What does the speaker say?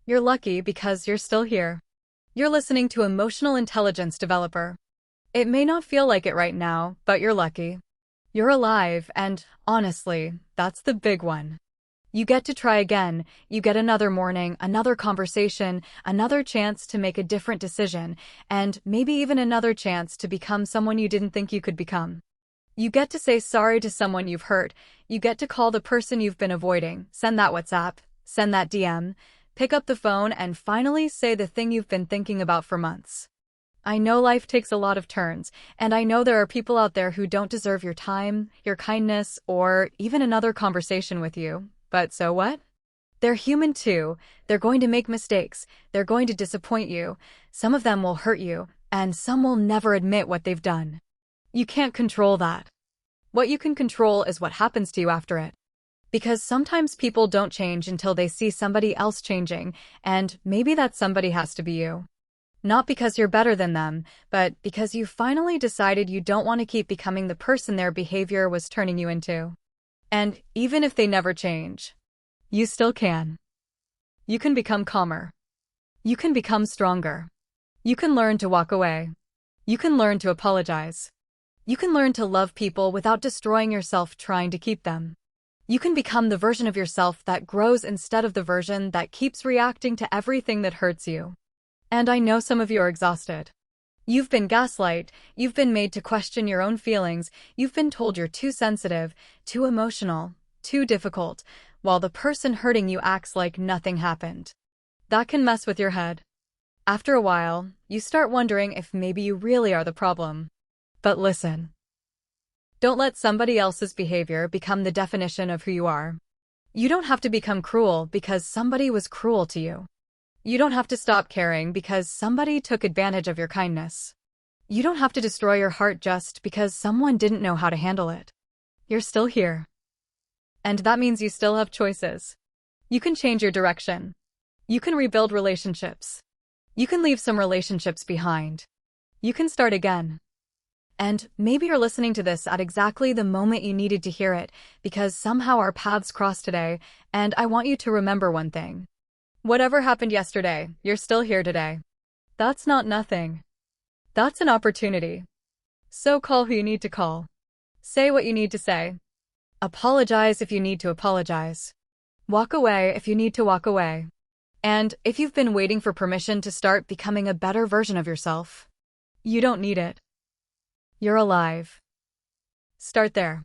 You're lucky because you're still here. You're listening to Emotional Intelligence Developer. It may not feel like it right now, but you're lucky. You're alive, and honestly, that's the big one. You get to try again. You get another morning, another conversation, another chance to make a different decision, and maybe even another chance to become someone you didn't think you could become. You get to say sorry to someone you've hurt. You get to call the person you've been avoiding, send that WhatsApp, send that DM, pick up the phone, and finally say the thing you've been thinking about for months. I know life takes a lot of turns, and I know there are people out there who don't deserve your time, your kindness, or even another conversation with you. But so what? They're human too. They're going to make mistakes. They're going to disappoint you. Some of them will hurt you, and some will never admit what they've done. You can't control that. What you can control is what happens to you after it. Because sometimes people don't change until they see somebody else changing, and maybe that somebody has to be you. Not because you're better than them, but because you finally decided you don't want to keep becoming the person their behavior was turning you into. And even if they never change, you still can. You can become calmer. You can become stronger. You can learn to walk away. You can learn to apologize. You can learn to love people without destroying yourself trying to keep them. You can become the version of yourself that grows instead of the version that keeps reacting to everything that hurts you. And I know some of you are exhausted. You've been gaslighted, you've been made to question your own feelings, you've been told you're too sensitive, too emotional, too difficult, while the person hurting you acts like nothing happened. That can mess with your head. After a while, you start wondering if maybe you really are the problem. But listen. Don't let somebody else's behavior become the definition of who you are. You don't have to become cruel because somebody was cruel to you. You don't have to stop caring because somebody took advantage of your kindness. You don't have to destroy your heart just because someone didn't know how to handle it. You're still here. And that means you still have choices. You can change your direction. You can rebuild relationships. You can leave some relationships behind. You can start again. And maybe you're listening to this at exactly the moment you needed to hear it, because somehow our paths crossed today, and I want you to remember one thing. Whatever happened yesterday, you're still here today. That's not nothing. That's an opportunity. So call who you need to call. Say what you need to say. Apologize if you need to apologize. Walk away if you need to walk away. And if you've been waiting for permission to start becoming a better version of yourself, you don't need it. You're alive. Start there.